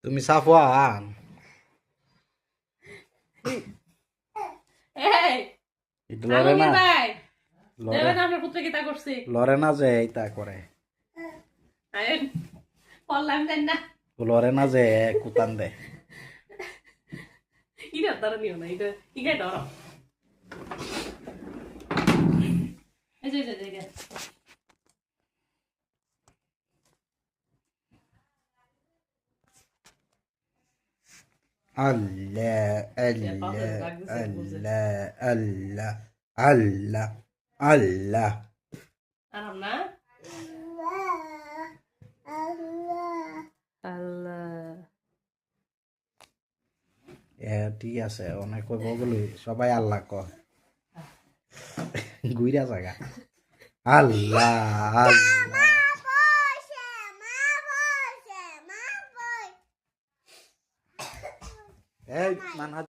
তুমি সাফওয়ান এটা লরে না লরে না যে এইটা করে লরে না যে কুতান দে আল্লাহ আল্লাহ আল্লাহ আল্লাহ আল্লাহ আল্লাহ ঠিক আছে অনেক কইব বলি সবাই আল্লাহ কয় গুইরা জায়গা আল্লাহ আল্লাহ এই মানহাজ